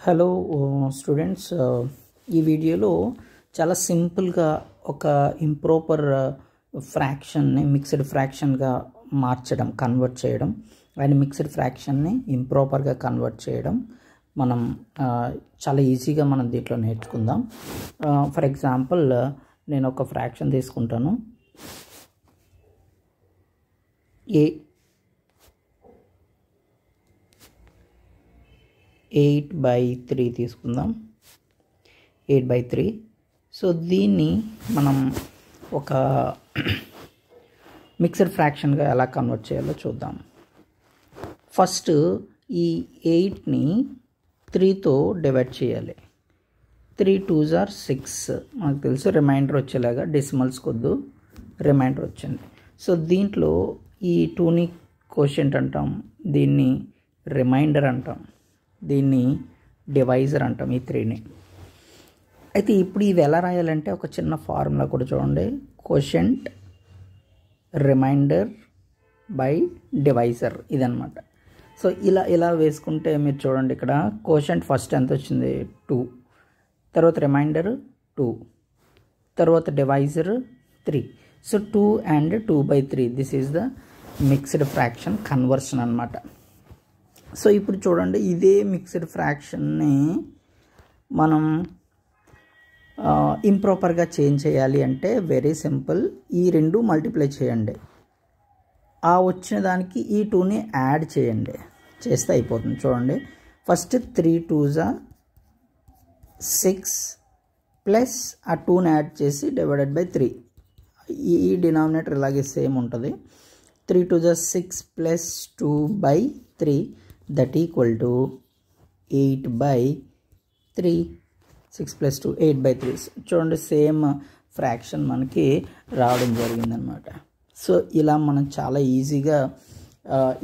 Hello students, ఈ వీడియోలో చాలా సింపుల్గా ఒక ఇంప్రాపర్ ఫ్రాక్షన్ని మిక్స్డ్ ఫ్రాక్షన్గా మార్చడం, కన్వర్ట్ చేయడం అండ్ మిక్స్డ్ ఫ్రాక్షన్ని ఇంప్రాపర్గా కన్వర్ట్ చేయడం మనం చాలా ఈజీగా మనం దీంట్లో నేర్చుకుందాం. ఫర్ ఎగ్జాంపుల్ నేను ఒక ఫ్రాక్షన్ తీసుకుంటాను. 8/3 తీసుకుందాం. 8/3. సో దీన్ని మనం ఒక మిక్స్డ్ ఫ్రాక్షన్గా ఎలా కన్వర్ట్ చేయాలో చూద్దాం. ఫస్ట్ ఈ 8ని 3తో డివైడ్ చేయాలి. 3 2s are 6 మనకు తెలుసు. రిమైండర్ వచ్చేలాగా డెసిమల్స్ కొద్దు రిమైండర్ వచ్చింది. సో దీంట్లో ఈ 2ని కోషెంట్ అంటాం, దీన్ని రిమైండర్ అంటాం, దీన్ని డివైజర్ అంటాం, ఈ 3ని. అయితే ఇప్పుడు ఇవి ఎలా రాయాలంటే ఒక చిన్న ఫార్ములా కూడా చూడండి. కోషెంట్ రిమైండర్ బై డివైజర్ ఇదన్నమాట. సో ఇలా వేసుకుంటే మీరు చూడండి, ఇక్కడ కోషెంట్ ఫస్ట్ ఎంత వచ్చింది 2, తర్వాత రిమైండర్ 2, తర్వాత divisor 3. So 2 and 2/3 this is the mixed fraction conversion అన్నమాట. సో ఇప్పుడు చూడండి, ఇదే మిక్స్డ్ ఫ్రాక్షన్ని మనం ఇంప్రాపర్గా చేంజ్ చేయాలి అంటే వెరీ సింపుల్. ఈ రెండు మల్టిప్లై చేయండి, ఆ వచ్చిన దానికి ఈ 2ని యాడ్ చేయండి, చేస్తే అయిపోతుంది. చూడండి, ఫస్ట్ 3 2s are 6 ప్లస్ ఆ 2ని యాడ్ చేసి డివైడెడ్ బై 3. ఈ డినామినేటర్ ఇలాగే సేమ్ ఉంటుంది. 3 2s are 6 plus 2/3 that equal to 8/3. 6 + 2 8/3. చూడండి, సేమ్ ఫ్రాక్షన్ మనకి రావడం జరిగిందనమాట. సో ఇలా మనం చాలా ఈజీగా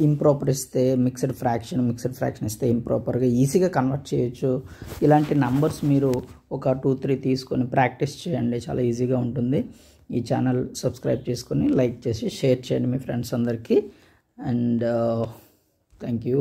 ఇంప్రాపర్ ఇస్తే మిక్స్డ్ ఫ్రాక్షన్ ఇస్తే ఇంప్రాపర్గా ఈజీగా కన్వర్ట్ చేయొచ్చు. ఇలాంటి నంబర్స్ మీరు ఒక 2 3 తీసుకొని ప్రాక్టీస్ చేయండి, చాలా ఈజీగా ఉంటుంది. ఈ ఛానల్ సబ్స్క్రైబ్ చేసుకొని లైక్ చేసి షేర్ చేయండి మీ ఫ్రెండ్స్ అందరికీ. And thank you.